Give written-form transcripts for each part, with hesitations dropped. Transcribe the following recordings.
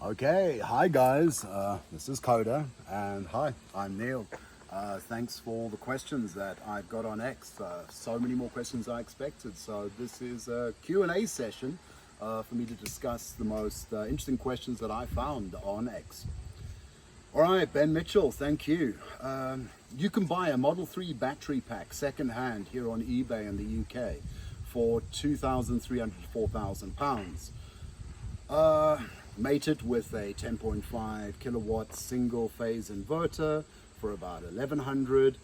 Okay, hi guys, this is Coda, and hi, I'm Neil. Thanks for all the questions that I've got on X. So many more questions than I expected, so this is a Q&A session for me to discuss the most interesting questions that I found on X. All right, Ben Mitchell, thank you. You can buy a Model 3 battery pack second-hand here on eBay in the UK for £2,300 to £4,000. Mated with a 10.5 kilowatt single phase inverter for about 1100,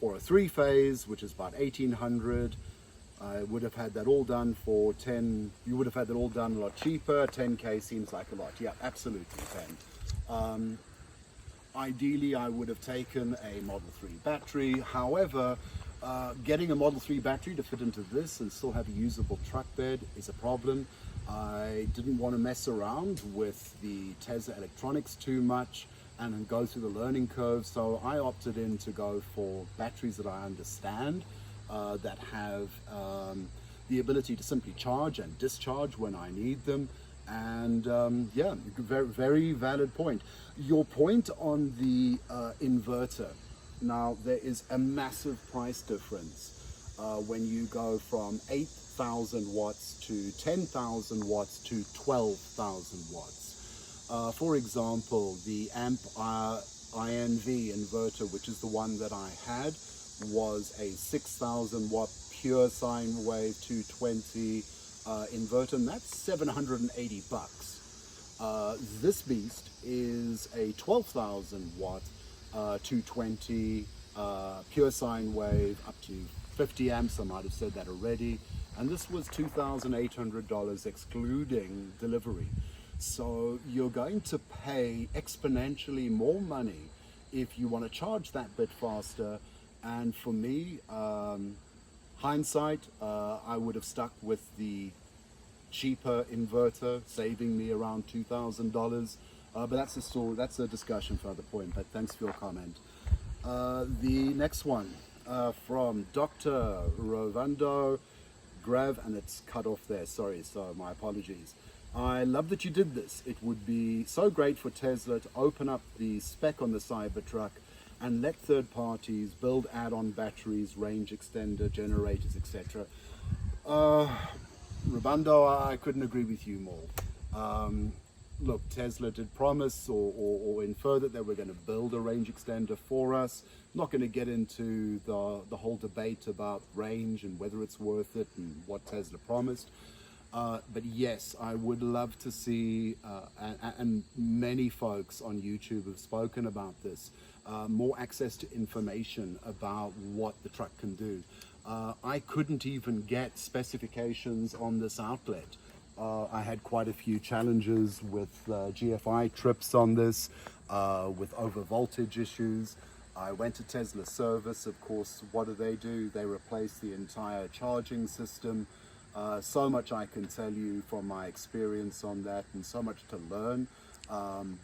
or a 3-phase, which is about 1800. I would have had that all done for 10. You would have had that all done a lot cheaper. 10k seems like a lot. Yeah, absolutely 10. Ideally, I would have taken a Model 3 battery. However, getting a Model 3 battery to fit into this and still have a usable truck bed is a problem. I didn't want to mess around with the Tesla electronics too much and go through the learning curve, so I opted in to go for batteries that I understand, that have the ability to simply charge and discharge when I need them. And yeah, very, very valid point. Your point on the inverter. Now, there is a massive price difference when you go from 8,000 watts to 10,000 watts to 12,000 watts. For example, the AMP INV inverter, which is the one that I had, was a 6,000 watt pure sine wave 220 inverter, and that's $780 bucks. This beast is a 12,000 watt 220 pure sine wave up to 50 amps. I might have said that already, and this was $2,800 excluding delivery. So you're going to pay exponentially more money if you want to charge that bit faster. And for me, hindsight, I would have stuck with the cheaper inverter, saving me around $2,000. But that's a story, that's a discussion for another point. But thanks for your comment. The next one from Dr. Rovando Grav, and it's cut off there. Sorry, so my apologies. I love that you did this. It would be so great for Tesla to open up the spec on the Cybertruck and let third parties build add-on batteries, range extender, generators, etc. Rabando, I couldn't agree with you more. Look, Tesla did promise or infer that they were going to build a range extender for us. I'm not going to get into the whole debate about range and whether it's worth it and what Tesla promised. But yes, I would love to see, and many folks on YouTube have spoken about this, more access to information about what the truck can do. I couldn't even get specifications on this outlet. I had quite a few challenges with GFI trips on this, with over voltage issues. I went to Tesla service. Of course, what do? They replace the entire charging system. So much I can tell you from my experience on that, and so much to learn.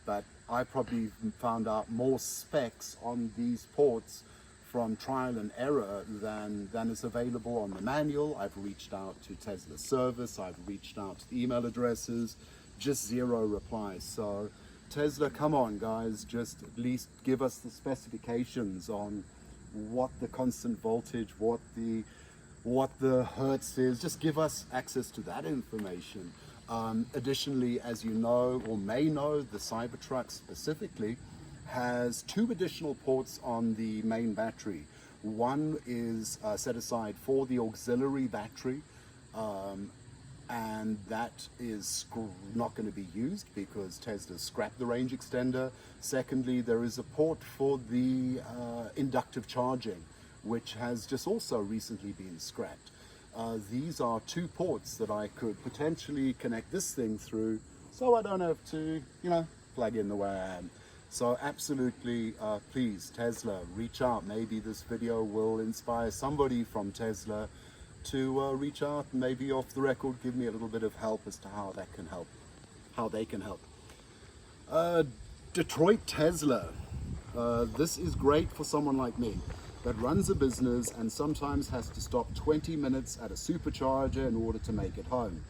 But I probably found out more specs on these ports from trial and error than is available on the manual. I've reached out to Tesla service, I've reached out to the email addresses, just zero replies. So Tesla, come on guys, just at least give us the specifications on what the constant voltage, what the hertz is. Just give us access to that information. Additionally, as you know or may know, the Cybertruck specifically has 2 additional ports on the main battery. One is set aside for the auxiliary battery, and that is not going to be used because Tesla scrapped the range extender. Secondly, there is a port for the inductive charging, which has just also recently been scrapped. These are 2 ports that I could potentially connect this thing through, so I don't have to, plug in the way I am. So absolutely, please, Tesla, reach out. Maybe this video will inspire somebody from Tesla to reach out, and maybe off the record give me a little bit of help as to how that can help, how they can help. Detroit Tesla. This is great for someone like me that runs a business and sometimes has to stop 20 minutes at a supercharger in order to make it home.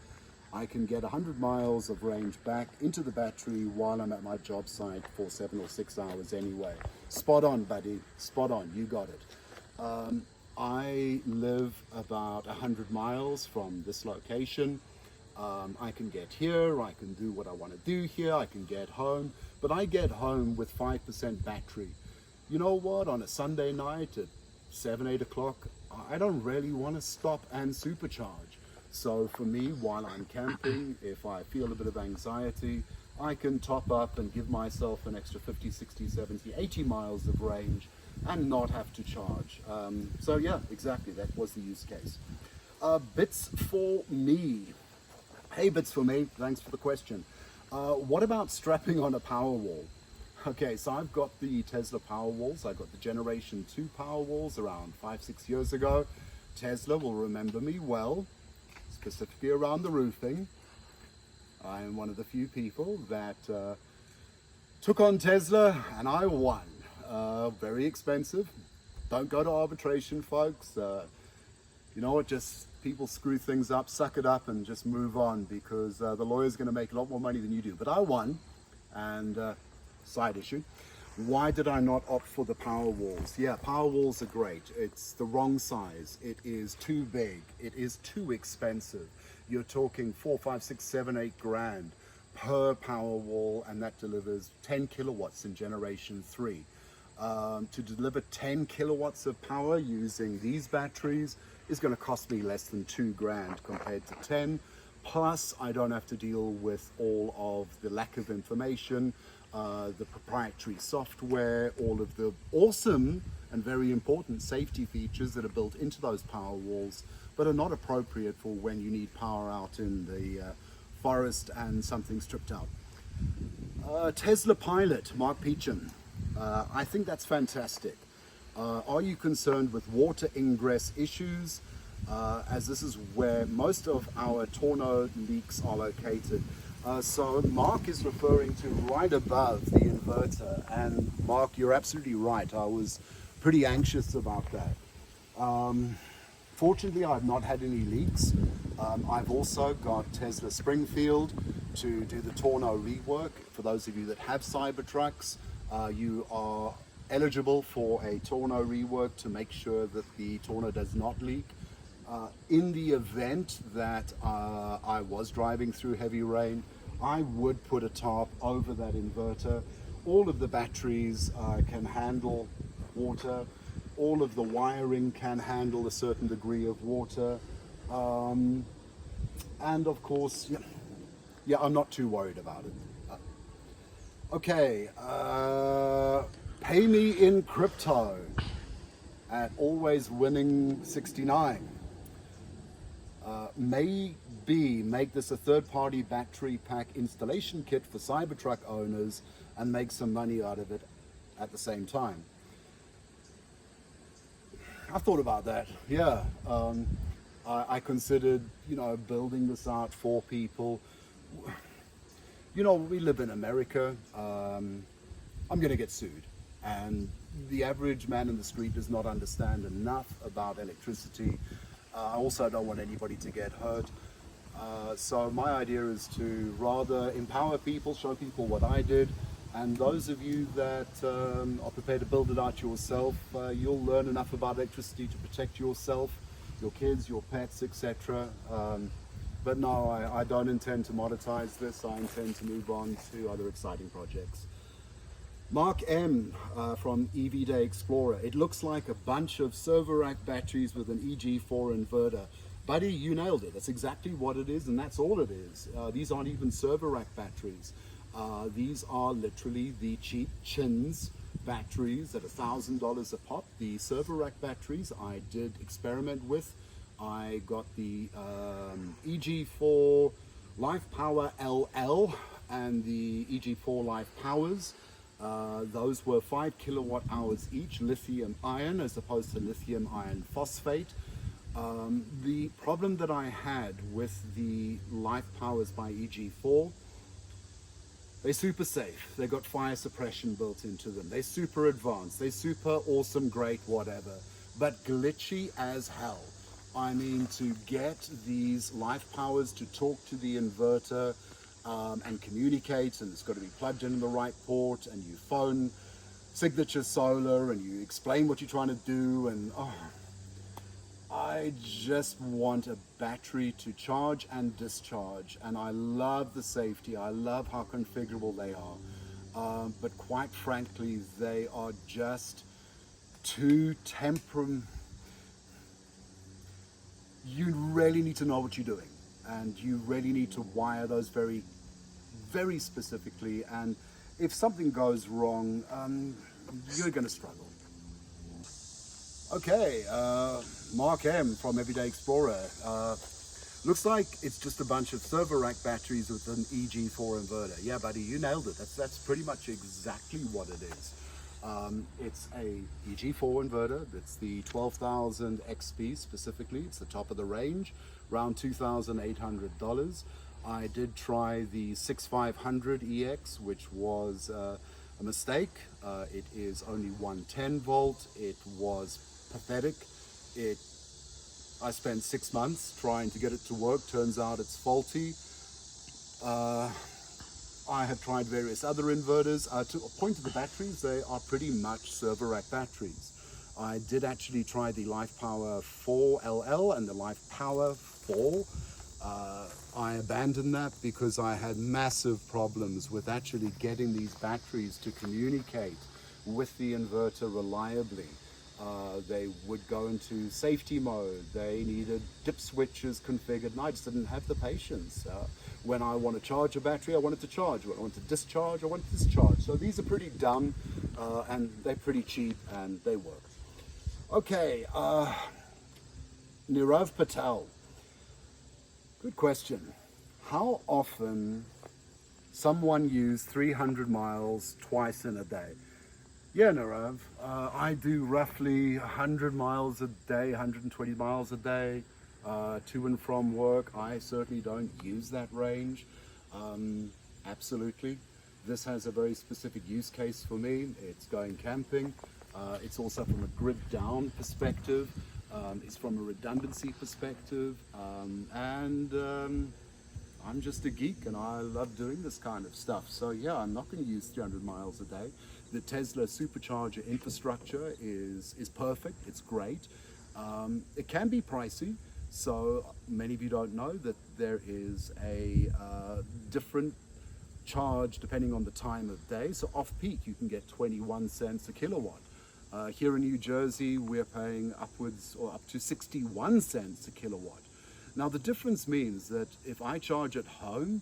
I can get 100 miles of range back into the battery while I'm at my job site for 7 or 6 hours anyway. Spot on, buddy. Spot on. You got it. I live about 100 miles from this location. I can get here, I can do what I want to do here, I can get home, but I get home with 5% battery. You know what, on a Sunday night at 7, 8 o'clock, I don't really want to stop and supercharge. So for me, while I'm camping, if I feel a bit of anxiety, I can top up and give myself an extra 50, 60, 70, 80 miles of range and not have to charge. So yeah, exactly, that was the use case. Bits for me. Hey, Bits for me, thanks for the question. What about strapping on a Powerwall? Okay, so I've got the Tesla Powerwalls. I got the Generation 2 Powerwalls around 5-6 years ago. Tesla will remember me well, specifically around the roofing. I'm one of the few people that took on Tesla and I won. Very expensive. Don't go to arbitration, folks. You know what, just people screw things up, suck it up and just move on, because the lawyer's going to make a lot more money than you do. But I won. And side issue, why did I not opt for the Powerwalls? Yeah, Powerwalls are great. It's the wrong size. It is too big. It is too expensive. You're talking 4, 5, 6, 7, 8 grand per Powerwall, and that delivers 10 kilowatts in Generation 3. To deliver 10 kilowatts of power using these batteries is going to cost me less than 2 grand compared to 10. Plus, I don't have to deal with all of the lack of information, the proprietary software, all of the awesome and very important safety features that are built into those Powerwalls, but are not appropriate for when you need power out in the forest and something's tripped out. Tesla Pilot, Mark Peacham. I think that's fantastic. Are you concerned with water ingress issues? As this is where most of our tonneau leaks are located. So Mark is referring to right above the inverter, and Mark, you're absolutely right. I was pretty anxious about that. Fortunately, I've not had any leaks. I've also got Tesla Springfield to do the tonneau rework. For those of you that have Cybertrucks, you are eligible for a tonneau rework to make sure that the tonneau does not leak. In the event that I was driving through heavy rain, I would put a tarp over that inverter. All of the batteries can handle water. All of the wiring can handle a certain degree of water. And of course, yeah, I'm not too worried about it. Okay, pay me in crypto at always winning 69. Maybe make this a third-party battery pack installation kit for Cybertruck owners and make some money out of it at the same time. I thought about that, yeah. I considered, building this out for people. We live in America. I'm going to get sued. And the average man in the street does not understand enough about electricity. I also don't want anybody to get hurt. So my idea is to rather empower people, show people what I did. And those of you that are prepared to build it out yourself, you'll learn enough about electricity to protect yourself, your kids, your pets, etc. But no, I don't intend to monetize this. I intend to move on to other exciting projects. Mark M from EV Day Explorer. It looks like a bunch of server rack batteries with an EG4 inverter. Buddy, you nailed it. That's exactly what it is, and that's all it is. These aren't even server rack batteries. These are literally the cheap chins batteries at $1,000 a pop. The server rack batteries I did experiment with. I got the EG4 Life Power LL and the EG4 Life Powers. Those were 5 kilowatt hours each, lithium ion as opposed to lithium iron phosphate. The problem that I had with the Life Powers by EG4, they're super safe. They've got fire suppression built into them. They're super advanced. They're super awesome, great, whatever, but glitchy as hell. I mean, to get these life powers to talk to the inverter and communicate, and it's got to be plugged in the right port, and you phone Signature Solar and you explain what you're trying to do, and I just want a battery to charge and discharge, and I love the safety. I love how configurable they are, but quite frankly, they are just too you really need to know what you're doing, and you really need to wire those very, very specifically, and if something goes wrong, you're going to struggle. Okay, Mark M from Everyday Explorer. Looks like it's just a bunch of server rack batteries with an EG4 inverter. Yeah, buddy, you nailed it. That's pretty much exactly what it is. It's a EG4 inverter. It's the 12,000 XP specifically. It's the top of the range, around $2,800. I did try the 6500 EX, which was a mistake. It is only 110 volt. It was pathetic. I spent 6 months trying to get it to work. Turns out it's faulty. I have tried various other inverters. To point to the batteries, they are pretty much server rack batteries. I did actually try the Life Power 4 LL and the Life Power 4. I abandoned that because I had massive problems with actually getting these batteries to communicate with the inverter reliably. They would go into safety mode. They needed dip switches configured, and I just didn't have the patience. When I want to charge a battery, I want it to charge. When I want to discharge, I want it to discharge. So these are pretty dumb, and they're pretty cheap, and they work. Okay, Nirav Patel. Good question. How often someone use 300 miles twice in a day? Yeah, Nirav, I do roughly 100 miles a day, 120 miles a day, to and from work. I certainly don't use that range. Absolutely. This has a very specific use case for me. It's going camping. It's also from a grid down perspective. It's from a redundancy perspective. I'm just a geek and I love doing this kind of stuff. So yeah, I'm not going to use 300 miles a day. The Tesla supercharger infrastructure is perfect. It's great. It can be pricey. So many of you don't know that there is a different charge depending on the time of day. So off peak, you can get 21 cents a kilowatt. Here in New Jersey, we're paying upwards or up to 61 cents a kilowatt. Now the difference means that if I charge at home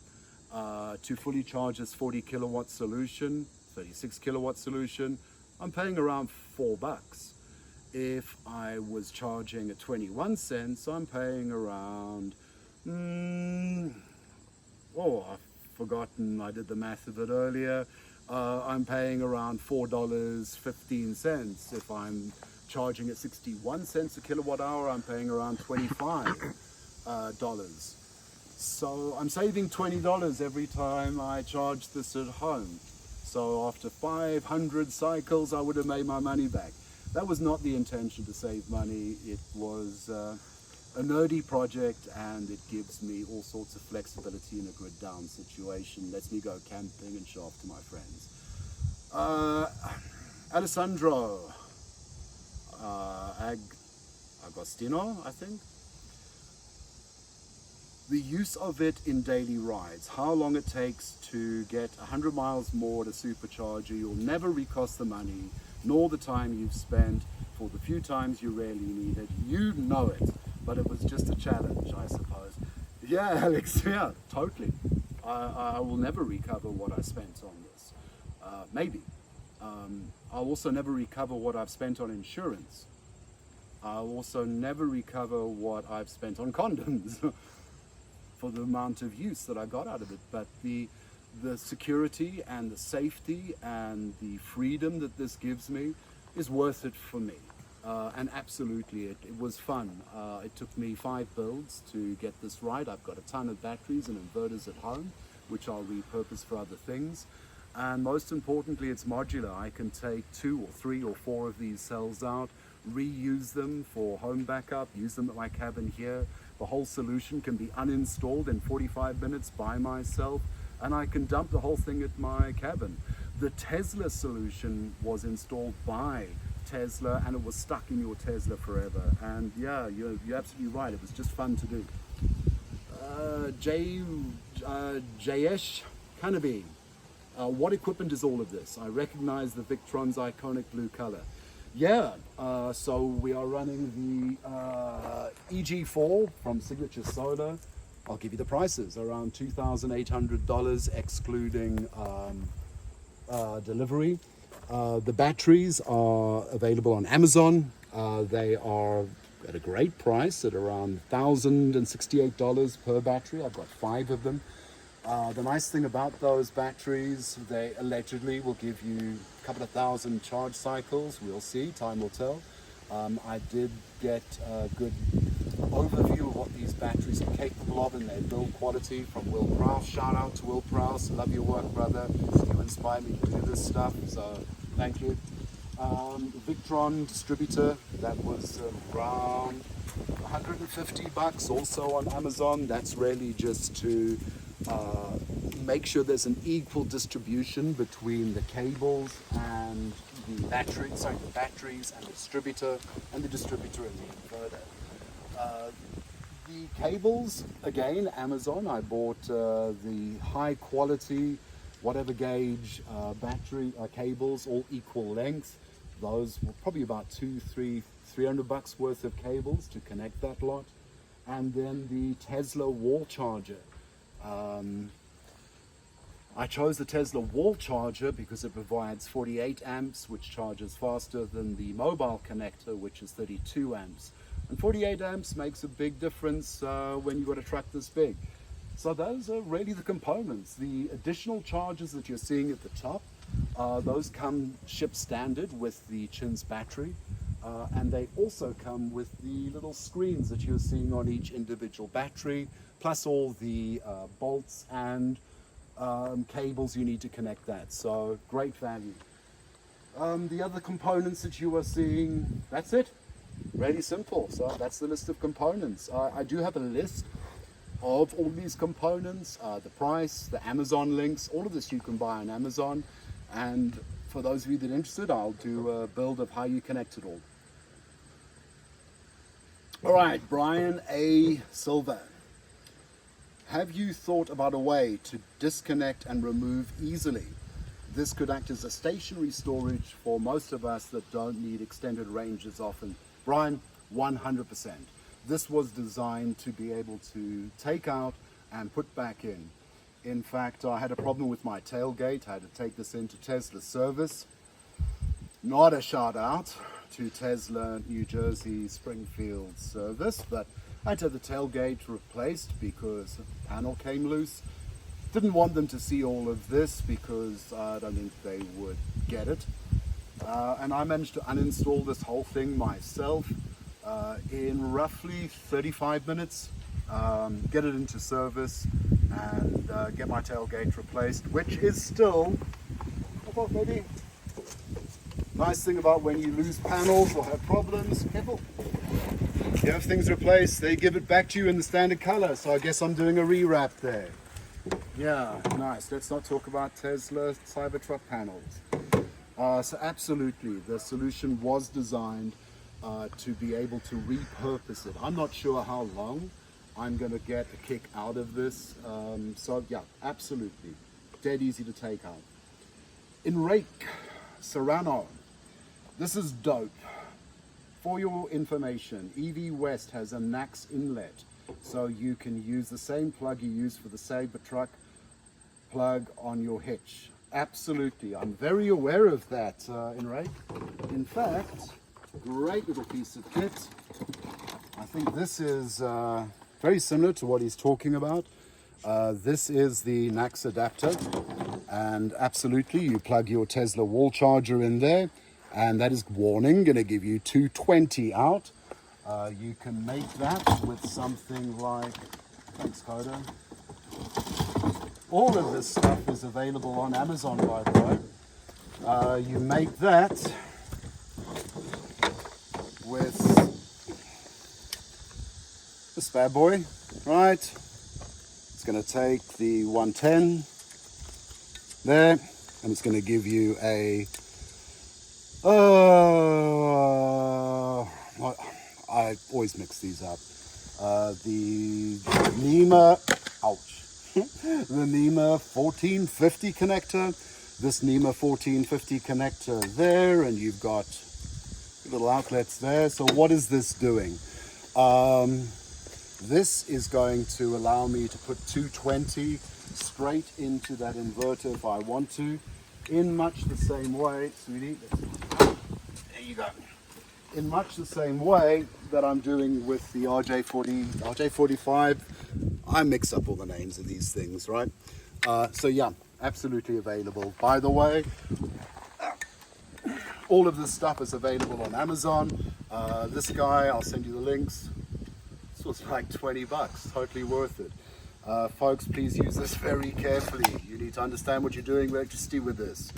to fully charge this 40 kilowatt solution, 36 kilowatt solution, I'm paying around $4. If I was charging at 21 cents, I'm paying around, I've forgotten, I did the math of it earlier. I'm paying around $4.15. If I'm charging at 61 cents a kilowatt hour, I'm paying around $25. So I'm saving $20 every time I charge this at home. So after 500 cycles, I would have made my money back. That was not the intention to save money. It was a nerdy project, and it gives me all sorts of flexibility in a grid down situation. Lets me go camping and show off to my friends. Alessandro Agostino, I think. The use of it in daily rides, how long it takes to get 100 miles more at a supercharger. You'll never recost the money, nor the time you've spent for the few times you really need it. You know it, but it was just a challenge, I suppose. Yeah, Alex, yeah, totally. I will never recover what I spent on this. Maybe. I'll also never recover what I've spent on insurance. I'll also never recover what I've spent on condoms. For the amount of use that I got out of it, but the security and the safety and the freedom that this gives me is worth it for me. And absolutely, it was fun. It took me 5 builds to get this right. I've got a ton of batteries and inverters at home, which I'll repurpose for other things. And most importantly, it's modular. I can take 2 or 3 or 4 of these cells out, reuse them for home backup, use them at my cabin here. The whole solution can be uninstalled in 45 minutes by myself, and I can dump the whole thing at my cabin. The Tesla solution was installed by Tesla, and it was stuck in your Tesla forever. And yeah, you're absolutely right. It was just fun to do. Jayesh Kanabi, what equipment is all of this? I recognize the Victron's iconic blue color. Yeah, so we are running the EG4 from Signature Solar. I'll give you the prices, around $2,800 excluding delivery. The batteries are available on Amazon. They are at a great price at around $1,068 per battery. I've got 5 of them. The nice thing about those batteries, they allegedly will give you a couple of thousand charge cycles. We'll see, time will tell. I did get a good overview of what these batteries are capable of and their build quality from Will Prowse. Shout out to Will Prowse, love your work, brother. You inspire me to do this stuff, so thank you. Victron distributor, that was around $150 also on Amazon. That's really just to make sure there's an equal distribution between the cables and the batteries and the distributor and the inverter. The cables, again, Amazon. I bought the high quality, whatever gauge battery cables, all equal length. Those were probably about $300 worth of cables to connect that lot. And then the Tesla wall charger. I chose the Tesla wall charger because it provides 48 amps, which charges faster than the mobile connector, which is 32 amps. And 48 amps makes a big difference when you've got a truck this big. So those are really the components. The additional chargers that you're seeing at the top, those come shipped standard with the Chins battery. And they also come with the little screens that you're seeing on each individual battery, plus all the bolts and cables you need to connect that. So great value. The other components that you are seeing, that's it. Really simple. So that's the list of components. I do have a list of all these components, the price, the Amazon links, all of this you can buy on Amazon. And for those of you that are interested, I'll do a build of how you connect it all. All right, Brian A. Silva. Have you thought about a way to disconnect and remove easily? This could act as a stationary storage for most of us that don't need extended ranges often. Brian, 100%. This was designed to be able to take out and put back in. In fact, I had a problem with my tailgate. I had to take this into Tesla service. Not a shout out to Tesla New Jersey Springfield service, but I had to have the tailgate replaced because the panel came loose. Didn't want them to see all of this because I don't think they would get it. And I managed to uninstall this whole thing myself in roughly 35 minutes, get it into service and get my tailgate replaced, which is still, I thought maybe, nice thing about when you lose panels or have problems, careful. You have things replaced, they give it back to you in the standard color, so I guess I'm doing a rewrap there. Yeah, nice. Let's not talk about Tesla Cybertruck panels. So absolutely, the solution was designed to be able to repurpose it. I'm not sure how long I'm going to get a kick out of this. So yeah, absolutely. Dead easy to take out. Enrique Serrano. This is dope. For your information, EV West has a NAX inlet. So you can use the same plug you use for the Cybertruck plug on your hitch. Absolutely, I'm very aware of that, Enrique. In fact, great little piece of kit. I think this is very similar to what he's talking about. This is the NAX adapter, and absolutely, you plug your Tesla wall charger in there, and that is, warning, going to give you 220 out. You can make that with something like, thanks Coda. All of this stuff is available on Amazon, by the way. You make that with this bad boy, right? It's going to take the 110 there, and it's going to give you a I always mix these up. The NEMA, ouch, the NEMA 1450 connector, this NEMA 1450 connector there, and you've got little outlets there. So what is this doing? This is going to allow me to put 220 straight into that inverter if I want to, in much the same way, sweetie, there you go, in much the same way that I'm doing with the RJ40, RJ45. I mix up all the names of these things, right? So yeah, absolutely available. By the way, all of this stuff is available on Amazon. This guy, I'll send you the links. This was like 20 bucks, totally worth it. Folks, please use this very carefully. You need to understand what you're doing with electricity with this.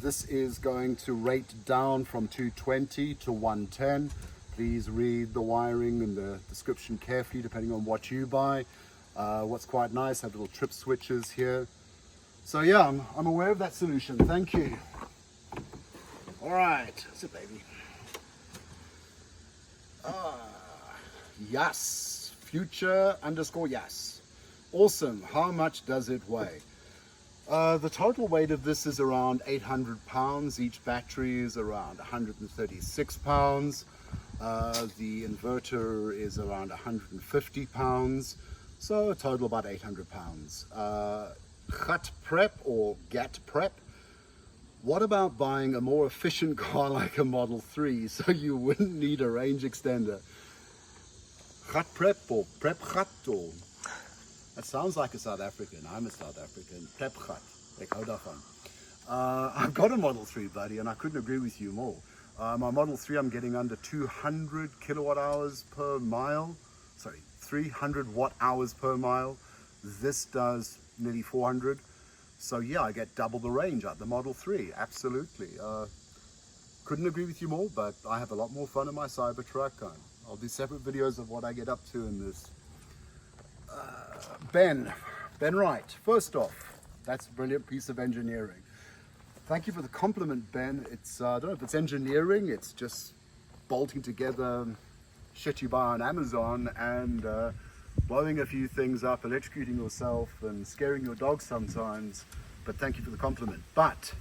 This is going to rate down from 220 to 110. Please read the wiring and the description carefully depending on what you buy. What's quite nice, have little trip switches here. So yeah, I'm aware of that solution. Thank you. All right, sit baby. Yes, future_yes. Awesome. How much does it weigh? The total weight of this is around 800 pounds. Each battery is around 136 pounds. The inverter is around 150 pounds. So a total about 800 pounds. Gat prep or GAT prep. What about buying a more efficient car like a Model 3 so you wouldn't need a range extender? Gat prep or prep gat or... That sounds like a South African. I'm a South African. Prep gat. Ek hou daarvan. I've got a Model 3, buddy, and I couldn't agree with you more. My Model 3, I'm getting under 200 kilowatt hours per mile. Sorry, 300 watt hours per mile. This does nearly 400. So yeah, I get double the range out the Model 3, absolutely. Couldn't agree with you more, but I have a lot more fun in my Cybertruck. I'll do separate videos of what I get up to in this. Ben Wright, first off, that's a brilliant piece of engineering. Thank you for the compliment, Ben. It's, I don't know if it's engineering, it's just bolting together shit you buy on Amazon and blowing a few things up, electrocuting yourself and scaring your dog sometimes. But thank you for the compliment. But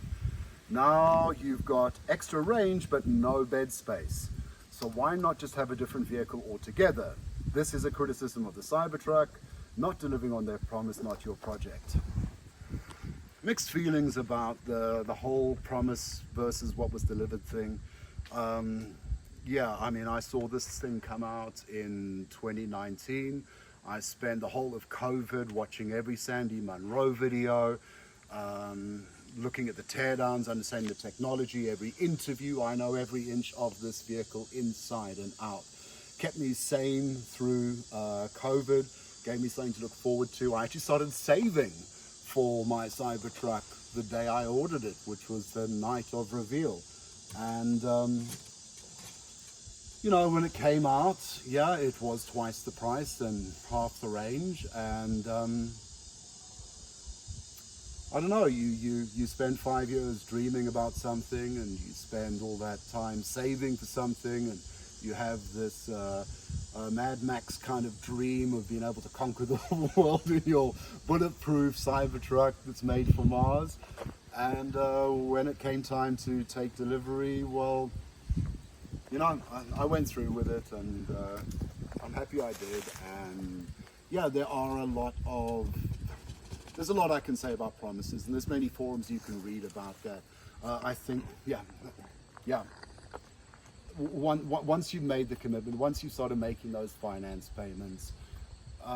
now you've got extra range but no bed space. So why not just have a different vehicle altogether? This is a criticism of the Cybertruck, not delivering on their promise, not your project. Mixed feelings about the whole promise versus what was delivered thing. Yeah, I mean, I saw this thing come out in 2019. I spent the whole of COVID watching every Sandy Munro video, looking at the teardowns, understanding the technology, every interview. I know every inch of this vehicle inside and out. Kept me sane through COVID, gave me something to look forward to. I actually started saving for my Cybertruck the day I ordered it, which was the night of reveal. And you know, when it came out, yeah, it was twice the price and half the range. And I don't know, you spend 5 years dreaming about something, and you spend all that time saving for something, and you have this Mad Max kind of dream of being able to conquer the world in your bulletproof Cybertruck that's made for Mars. And when it came time to take delivery, well, you know, I went through with it, and I'm happy I did. And yeah, there's a lot I can say about promises, and there's many forums you can read about that. I think, yeah. Once you've made the commitment, once you started making those finance payments,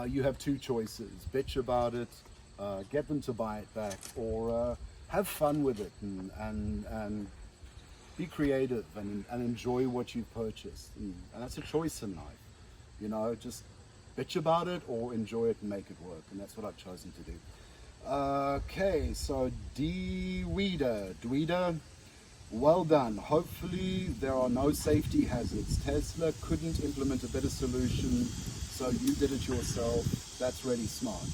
you have two choices: bitch about it, get them to buy it back, or have fun with it and be creative and enjoy what you've purchased. And that's a choice in life, you know. Just bitch about it or enjoy it and make it work, and that's what I've chosen to do. Okay, so Dweeder, Well done. Hopefully there are no safety hazards. Tesla couldn't implement a better solution, so you did it yourself. That's really smart.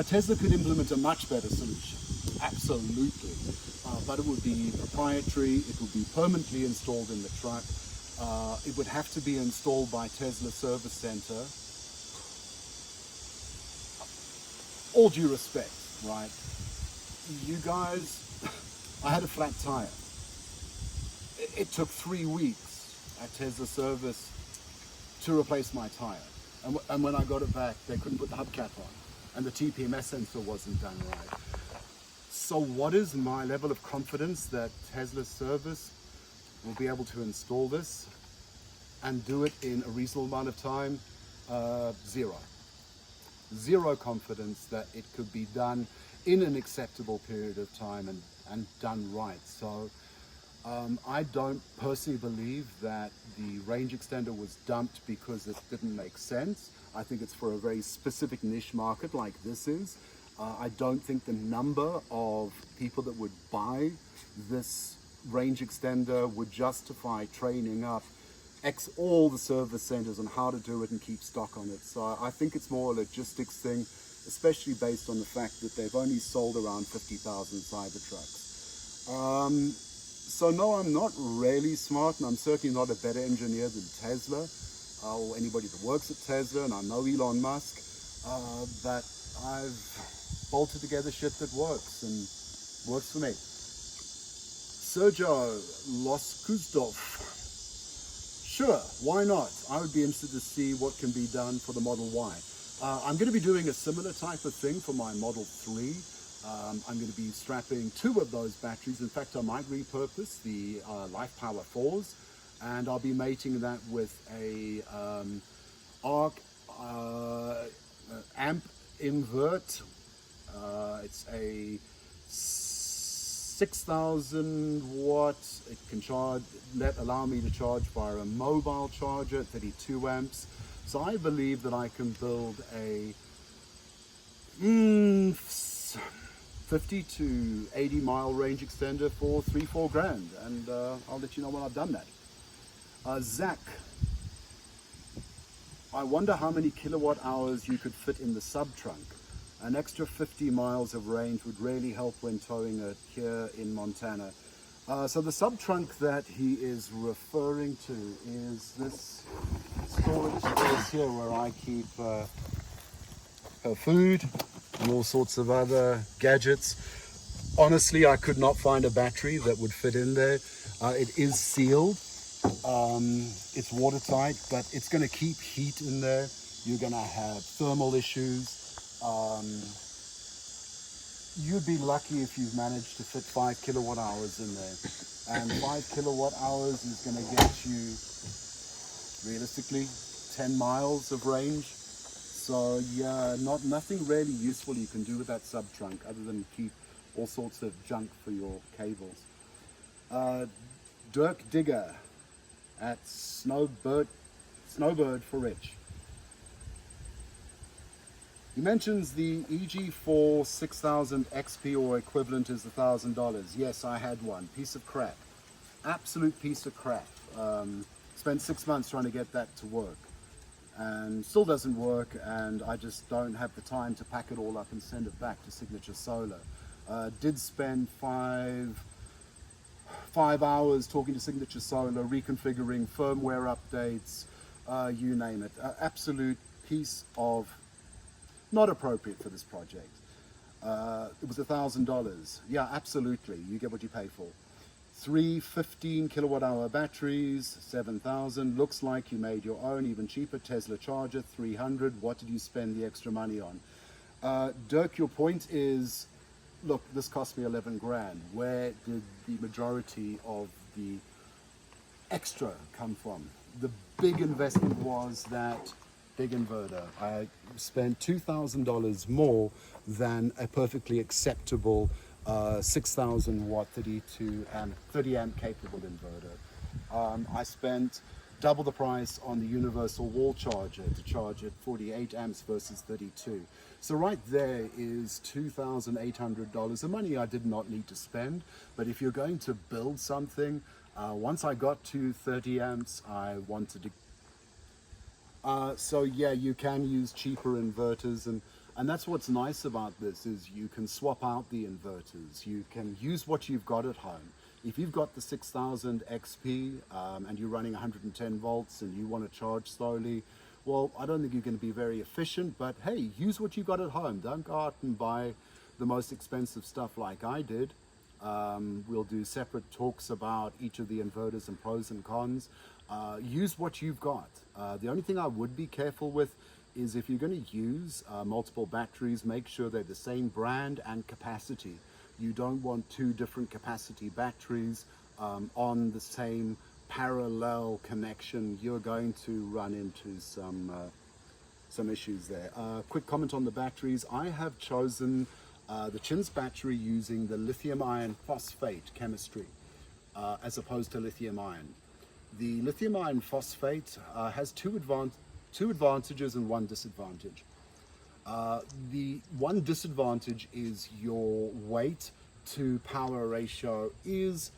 Tesla could implement a much better solution. Absolutely. But it would be proprietary. It would be permanently installed in the truck. It would have to be installed by Tesla Service Center. All due respect, right? You guys, I had a flat tire. It took 3 weeks at Tesla service to replace my tire. And when I got it back, they couldn't put the hubcap on. And the TPMS sensor wasn't done right. So what is my level of confidence that Tesla service will be able to install this and do it in a reasonable amount of time? Zero. Zero confidence that it could be done in an acceptable period of time and done right. So I don't personally believe that the range extender was dumped because it didn't make sense. I think it's for a very specific niche market like this is. I don't think the number of people that would buy this range extender would justify training up all the service centers on how to do it and keep stock on it. So I think it's more a logistics thing, especially based on the fact that they've only sold around 50,000 Cybertrucks. So no, I'm not really smart, and I'm certainly not a better engineer than Tesla or anybody that works at Tesla, and I know Elon Musk, but I've bolted together shit that works and works for me. Sergio Los Kuzdov. Sure, why not? I would be interested to see what can be done for the Model Y. I'm going to be doing a similar type of thing for my Model 3. I'm going to be strapping 2 of those batteries. In fact, I might repurpose the Life Power 4s, and I'll be mating that with a ARC amp invert. It's a 6,000 watts. It can allow me to charge via a mobile charger at 32 amps. So I believe that I can build a 50 to 80 mile range extender for 3-4 grand, and I'll let you know when I've done that. Zach, I wonder how many kilowatt hours you could fit in the sub trunk. An extra 50 miles of range would really help when towing it here in Montana. So the sub trunk that he is referring to is this storage space here where I keep her food and all sorts of other gadgets. Honestly, I could not find a battery that would fit in there. It is sealed. It's watertight, but it's going to keep heat in there. You're going to have thermal issues. You'd be lucky if you've managed to fit 5 kilowatt hours in there. And 5 kilowatt hours is going to get you, realistically, 10 miles of range. So yeah, nothing really useful you can do with that sub trunk other than keep all sorts of junk for your cables. Dirk Digger at Snowbird for Rich. He mentions the EG4 6000 XP or equivalent is $1,000. Yes, I had one. Piece of crap. Absolute piece of crap. Spent 6 months trying to get that to work. And still doesn't work, and I just don't have the time to pack it all up and send it back to Signature Solar. Did spend five hours talking to Signature Solar, reconfiguring firmware updates, you name it. Absolute piece of not appropriate for this project. It was $1,000. Yeah, absolutely. You get what you pay for. 3 15 kilowatt hour batteries, 7,000. Looks like you made your own, even cheaper Tesla charger, 300. What did you spend the extra money on? Dirk, your point is, look, this cost me 11 grand. Where did the majority of the extra come from? The big investment was that big inverter. I spent $2,000 more than a perfectly acceptable 6,000 watt 30 amp capable inverter. I spent double the price on the universal wall charger to charge at 48 amps versus 32. So right there is $2,800, the money I did not need to spend. But if you're going to build something, once I got to 30 amps, I wanted to so yeah, you can use cheaper inverters, and that's what's nice about this is you can swap out the inverters. You can use what you've got at home. If you've got the 6000 XP and you're running 110 volts and you want to charge slowly, well, I don't think you're going to be very efficient, but hey, use what you got at home. Don't go out and buy the most expensive stuff like I did. We'll do separate talks about each of the inverters and pros and cons. Use what you've got. The only thing I would be careful with is if you're going to use multiple batteries, make sure they're the same brand and capacity. You don't want two different capacity batteries on the same parallel connection. You're going to run into some issues there. Quick comment on the batteries. I have chosen the Chins battery using the lithium iron phosphate chemistry as opposed to lithium ion. The lithium iron phosphate has two advantages and one disadvantage. The one disadvantage is your weight to power ratio is,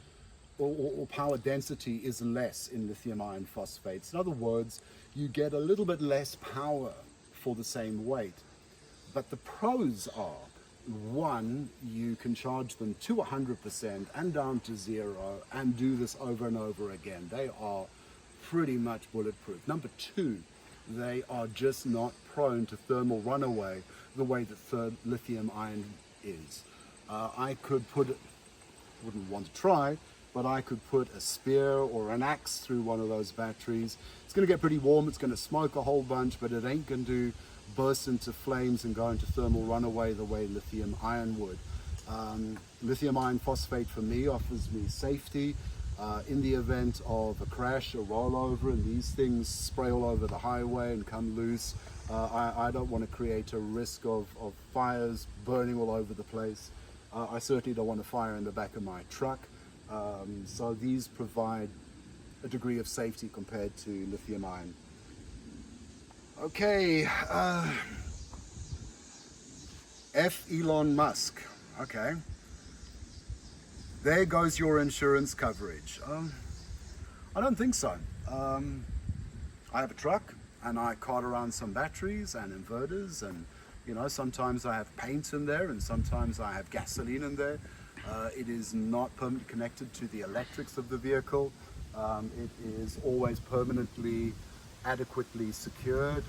or power density is less in lithium iron phosphates. In other words, you get a little bit less power for the same weight. But the pros are, one, you can charge them to 100% and down to 0 and do this over and over again. They are pretty much bulletproof. Number two, they are just not prone to thermal runaway the way that lithium ion is. I could put, wouldn't want to try, but I could put a spear or an axe through one of those batteries. It's going to get pretty warm, it's going to smoke a whole bunch, but it ain't going to burst into flames and go into thermal runaway the way lithium ion would. Lithium iron phosphate for me offers me safety in the event of a crash, a rollover, and these things spray all over the highway and come loose. I don't want to create a risk of fires burning all over the place. I certainly don't want a fire in the back of my truck. So these provide a degree of safety compared to lithium ion. Okay, F. Elon Musk. Okay, there goes your insurance coverage. I don't think so. I have a truck and I cart around some batteries and inverters, and you know, sometimes I have paint in there and sometimes I have gasoline in there. It is not permanently connected to the electrics of the vehicle. It is always permanently adequately secured,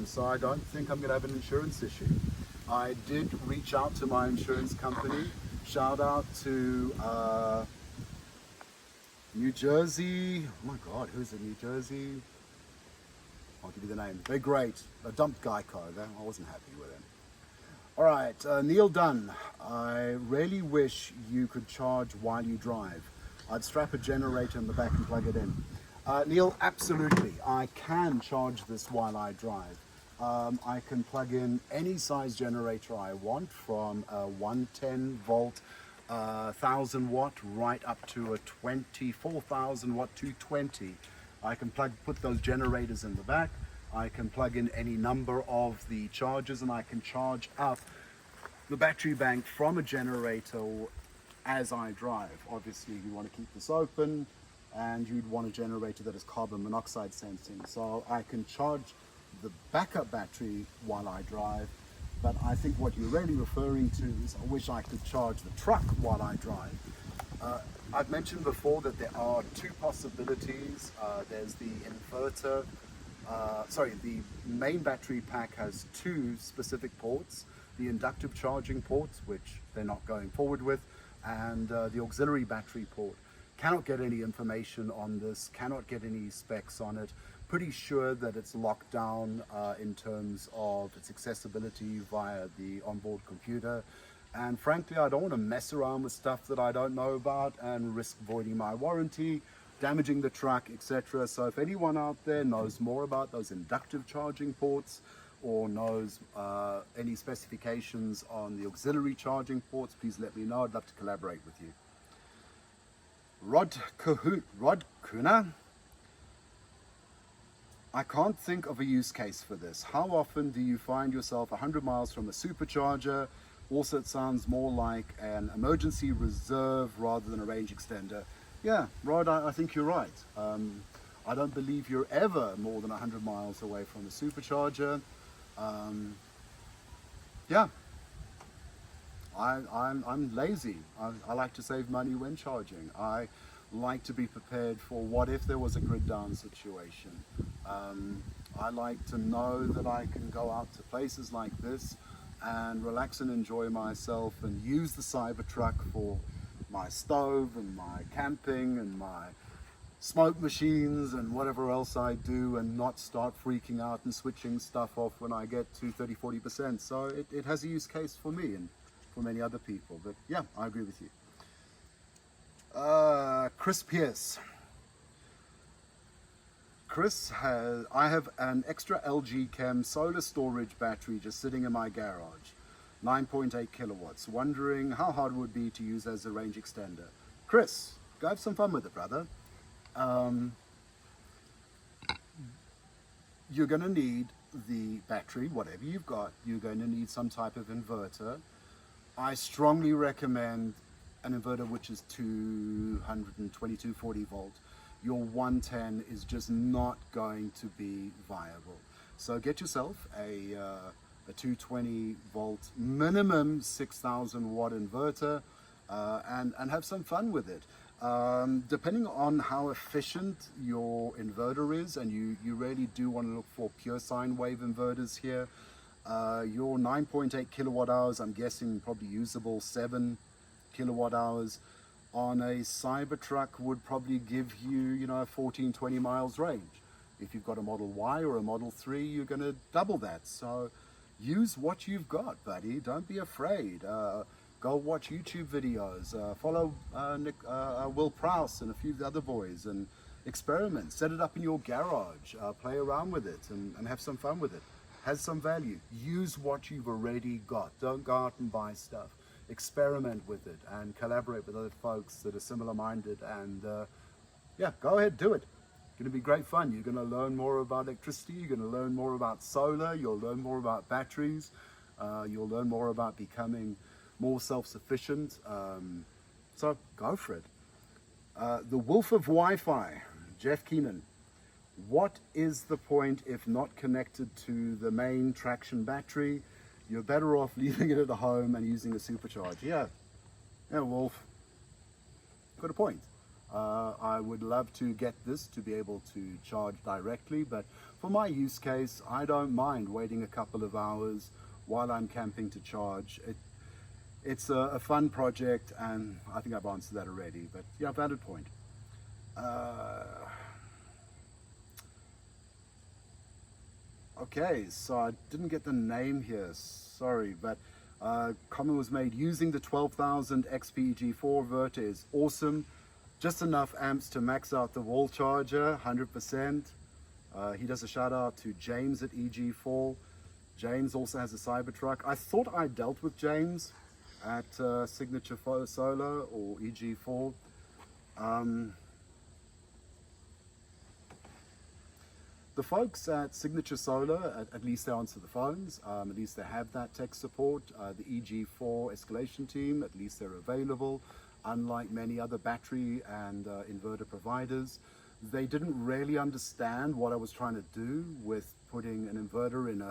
so I don't think I'm going to have an insurance issue. I did reach out to my insurance company. Shout out to New Jersey. Oh my God, who's in New Jersey? I'll give you the name. They're great. I dumped Geico. I wasn't happy with them. All right, Neil Dunn. I really wish you could charge while you drive. I'd strap a generator in the back and plug it in. Neil, absolutely. I can charge this while I drive. I can plug in any size generator I want, from a 110 volt 1000 watt right up to a 24,000 watt 220. I can put those generators in the back. I can plug in any number of the chargers, and I can charge up the battery bank from a generator as I drive. Obviously, you want to keep this open, and you'd want a generator that is carbon monoxide sensing. So I can charge the backup battery while I drive, but I think what you're really referring to is I wish I could charge the truck while I drive. I've mentioned before that there are two possibilities. There's the inverter, the main battery pack has two specific ports, the inductive charging ports, which they're not going forward with, and the auxiliary battery port. Cannot get any information on this, cannot get any specs on it. Pretty sure that it's locked down in terms of its accessibility via the onboard computer. And frankly, I don't want to mess around with stuff that I don't know about and risk voiding my warranty, damaging the truck, etc. So if anyone out there knows more about those inductive charging ports or knows any specifications on the auxiliary charging ports, please let me know. I'd love to collaborate with you. Rod Kuna. I can't think of a use case for this. How often do you find yourself 100 miles from a supercharger? Also, it sounds more like an emergency reserve rather than a range extender. Yeah, Rod, I think you're right. I don't believe you're ever more than 100 miles away from a supercharger. Yeah, I'm lazy. I like to save money when charging. I like to be prepared for what if there was a grid down situation. I like to know that I can go out to places like this and relax and enjoy myself and use the Cybertruck for my stove and my camping and my smoke machines and whatever else I do, and not start freaking out and switching stuff off when I get to 30-40%. So it has a use case for me and for many other people. But yeah, I agree with you. Chris Pierce. I have an extra LG Chem solar storage battery just sitting in my garage, 9.8 kilowatts, wondering how hard it would be to use as a range extender. Chris, go have some fun with it, brother. You're going to need the battery, whatever you've got. You're going to need some type of inverter. I strongly recommend an inverter which is 240 volt. Your 110 is just not going to be viable. So get yourself a 220 volt minimum 6,000 watt inverter and have some fun with it. Depending on how efficient your inverter is, and you really do want to look for pure sine wave inverters here, your 9.8 kilowatt hours, I'm guessing probably usable 7 kilowatt hours on a Cybertruck would probably give you, 14, 20 miles range. If you've got a Model Y or a Model 3, you're going to double that. So use what you've got, buddy. Don't be afraid. Go watch YouTube videos. Follow Will Prowse and a few other boys and experiment. Set it up in your garage. Play around with it and have some fun with it. Has some value. Use what you've already got. Don't go out and buy stuff. Experiment with it and collaborate with other folks that are similar minded, and yeah, go ahead, do it. It's going to be great fun. You're going to learn more about electricity, you're going to learn more about solar, you'll learn more about batteries, you'll learn more about becoming more self-sufficient. So go for it. The Wolf of Wi-Fi, Jeff Keenan. What is the point if not connected to the main traction battery? You're better off leaving it at home and using a supercharger. Yeah, Wolf, got a point. I would love to get this to be able to charge directly, but for my use case, I don't mind waiting a couple of hours while I'm camping to charge. It's a fun project, and I think I've answered that already, but yeah, valid point. Okay, so I didn't get the name here, sorry, but comment was made, using the 12,000 XPEG4 inverter is awesome. Just enough amps to max out the wall charger, 100%. He does a shout out to James at EG4. James also has a Cybertruck. I thought I dealt with James at Signature Solar or EG4. The folks at Signature Solar, at least they answer the phones, at least they have that tech support. The EG4 escalation team, at least they're available. Unlike many other battery and inverter providers, they didn't really understand what I was trying to do with putting an inverter in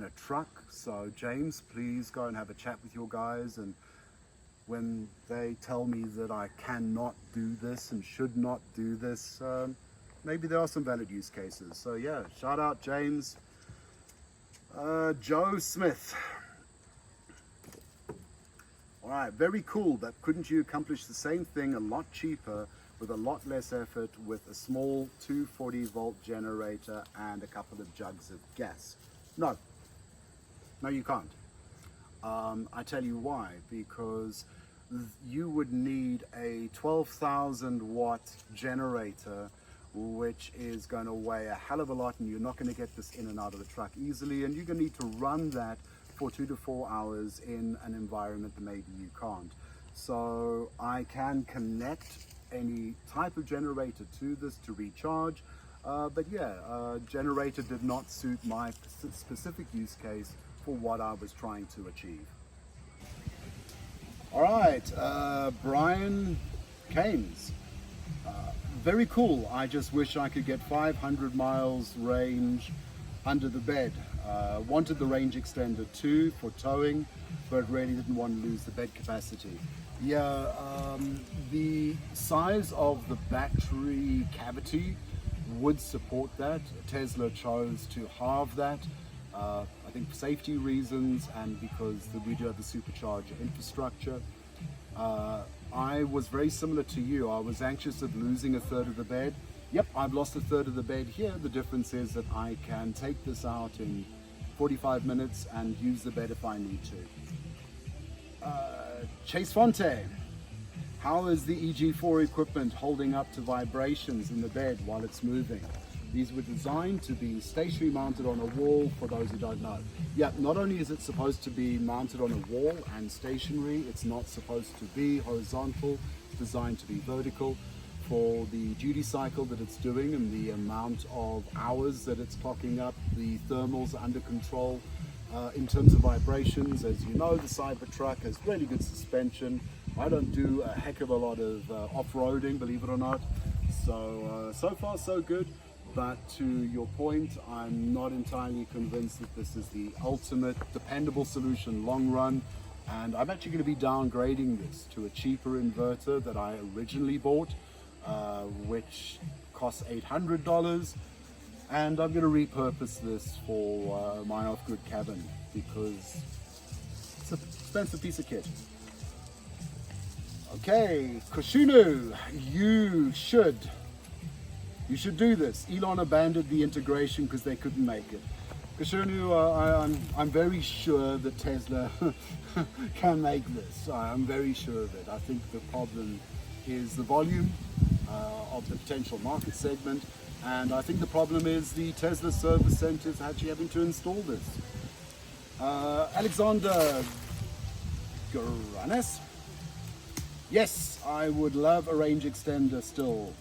a truck. So James, please go and have a chat with your guys, and when they tell me that I cannot do this and should not do this, maybe there are some valid use cases. So yeah, shout out James. Joe Smith. All right, very cool, but couldn't you accomplish the same thing a lot cheaper with a lot less effort with a small 240 volt generator and a couple of jugs of gas? No, you can't. I tell you why, because you would need a 12,000 watt generator, which is going to weigh a hell of a lot, and you're not going to get this in and out of the truck easily, and you're going to need to run that for 2 to 4 hours in an environment that maybe you can't. So I can connect any type of generator to this to recharge. But yeah, generator did not suit my specific use case for what I was trying to achieve. All right, Brian Keynes. Very cool. I just wish I could get 500 miles range under the bed. Wanted the range extender too for towing, but really didn't want to lose the bed capacity. Yeah, the size of the battery cavity would support that. Tesla chose to halve that, I think for safety reasons and because we do have the supercharger infrastructure. I was very similar to you. I was anxious of losing a third of the bed. Yep, I've lost a third of the bed here. The difference is that I can take this out in 45 minutes and use the bed if I need to. Chase Fonte, how is the EG4 equipment holding up to vibrations in the bed while it's moving? These were designed to be stationary mounted on a wall, for those who don't know. Yeah, not only is it supposed to be mounted on a wall and stationary, it's not supposed to be horizontal, it's designed to be vertical. For the duty cycle that it's doing and the amount of hours that it's clocking up, the thermals are under control. In terms of vibrations, as you know, the Cybertruck has really good suspension. I don't do a heck of a lot of off-roading, believe it or not. So far so good. But to your point, I'm not entirely convinced that this is the ultimate dependable solution long run. And I'm actually going to be downgrading this to a cheaper inverter that I originally bought, which costs $800. And I'm going to repurpose this for my off-grid cabin because it's an expensive piece of kit. Okay, Koshunu, you should do this. Elon abandoned the integration because they couldn't make it. Koshunu, I'm very sure that Tesla can make this. I'm very sure of it. I think the problem is the volume of the potential market segment. And I think the problem is the Tesla service centers actually having to install this. Alexander Garanes. Yes, I would love a range extender still.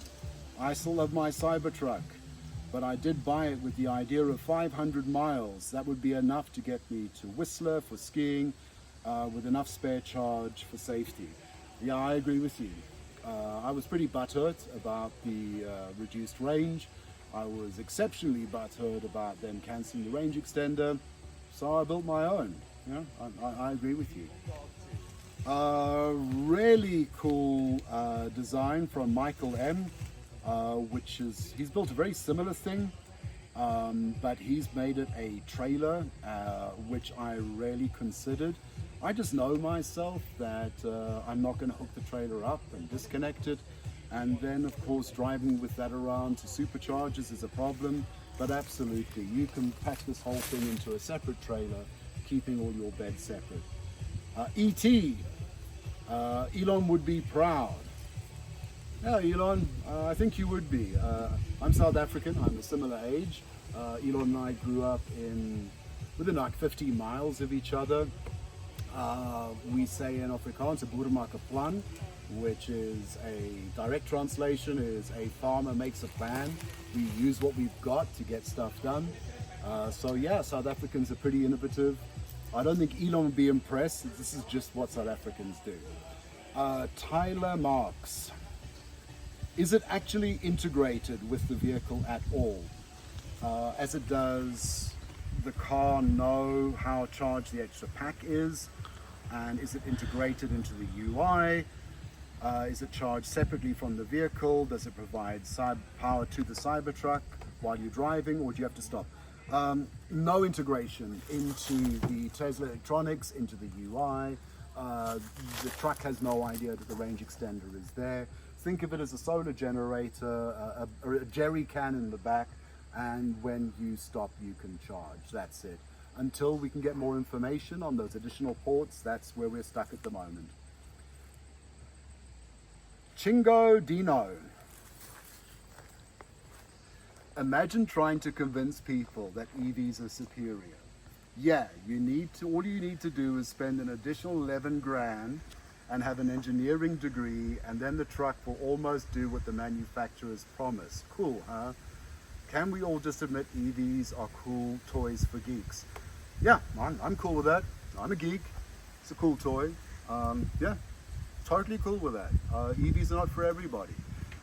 I still love my Cybertruck, but I did buy it with the idea of 500 miles. That would be enough to get me to Whistler for skiing, with enough spare charge for safety. Yeah, I agree with you. I was pretty butthurt about the reduced range. I was exceptionally butthurt about them cancelling the range extender, so I built my own. Yeah, I agree with you. Really cool design from Michael M, he's built a very similar thing, but he's made it a trailer, which I really considered. I just know myself that I'm not going to hook the trailer up and disconnect it. And then, of course, driving with that around to superchargers is a problem. But absolutely, you can pack this whole thing into a separate trailer, keeping all your beds separate. E.T. Elon would be proud. Yeah, Elon, I think you would be. I'm South African. I'm a similar age. Elon and I grew up within like 50 miles of each other. We say in Afrikaans, 'n boer maak 'n plan, which is a direct translation is a farmer makes a plan. We use what we've got to get stuff done. So yeah, South Africans are pretty innovative. I don't think Elon would be impressed. This is just what South Africans do. Tyler Marks. Is it actually integrated with the vehicle at all? As it does the car know how charged the extra pack is? And is it integrated into the UI? Is it charged separately from the vehicle? Does it provide power to the Cybertruck while you're driving, or do you have to stop? No integration into the Tesla electronics, into the UI. The truck has no idea that the range extender is there. Think of it as a solar generator, a jerry can in the back, and when you stop, you can charge. That's it. Until we can get more information on those additional ports, that's where we're stuck at the moment. Chingo Dino. Imagine trying to convince people that EVs are superior. Yeah, all you need to do is spend an additional 11 grand and have an engineering degree, and then the truck will almost do what the manufacturers promised. Cool, huh? can we all just admit EVs are cool toys for geeks? Yeah, I'm cool with that. I'm a geek. It's a cool toy. Yeah, totally cool with that. EVs are not for everybody.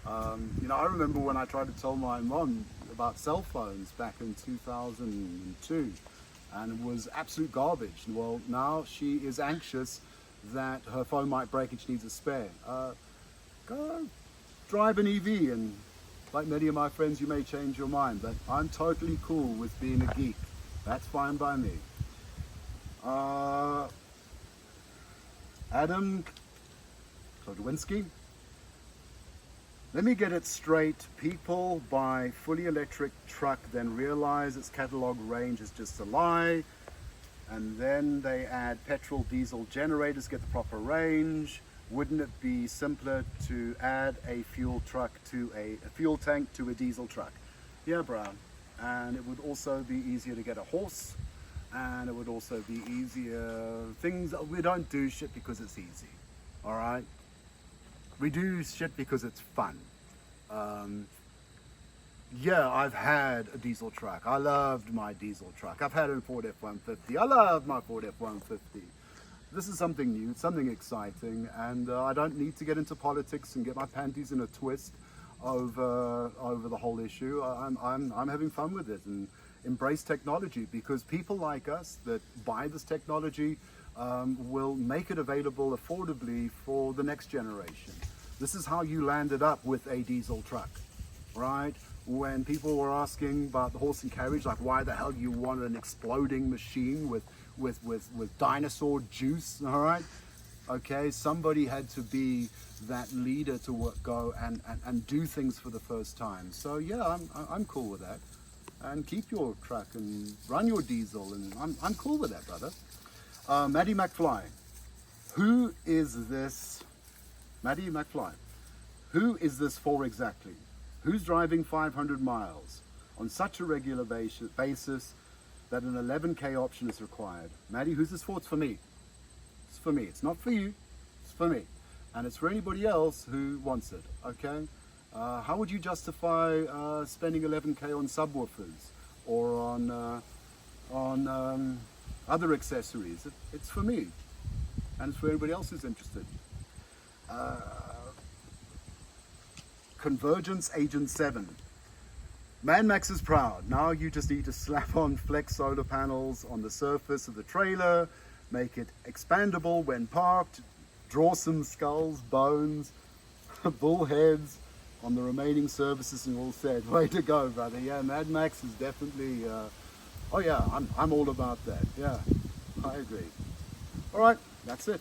You know, I remember when I tried to tell my mom about cell phones back in 2002, and it was absolute garbage. Well, now she is anxious that her phone might break and she needs a spare. Go drive an EV, and like many of my friends, you may change your mind, but I'm totally cool with being a geek. That's fine by me. Adam Klodwinski. Let me get it straight. People buy fully electric truck, then realize its catalog range is just a lie. And then they add petrol, diesel generators, get the proper range. Wouldn't it be simpler to add a fuel truck to a fuel tank to a diesel truck? Yeah, Brown. And it would also be easier to get a horse. And it would also be easier. We don't do shit because it's easy. All right? We do shit because it's fun. Yeah, I've had a diesel truck. I loved my diesel truck. I've had a Ford F-150. I love my Ford F-150. This is something new, it's something exciting, and I don't need to get into politics and get my panties in a twist over the whole issue. I'm having fun with it and embrace technology, because people like us that buy this technology will make it available affordably for the next generation. This is how you landed up with a diesel truck, right? When people were asking about the horse and carriage, like why the hell you want an exploding machine with dinosaur juice, all right? Okay, somebody had to be that leader to go and do things for the first time. So yeah, I'm cool with that. And keep your truck and run your diesel, and I'm cool with that, brother. Maddie McFly, who is this? Maddie McFly, who is this for exactly? Who's driving 500 miles on such a regular basis that an 11K option is required? Maddie, who's this for? It's for me. It's for me. It's not for you. It's for me. And it's for anybody else who wants it, okay? How would you justify spending 11K on subwoofers or on other accessories? It's for me. And it's for anybody else who's interested. Convergence Agent 7. Man Max is proud. Now you just need to slap on flex solar panels on the surface of the trailer, make it expandable when parked, draw some skulls, bones, bull heads on the remaining surfaces, and all said. Way to go, brother. Yeah, Mad Max is definitely, oh yeah, I'm all about that. Yeah, I agree. All right, that's it.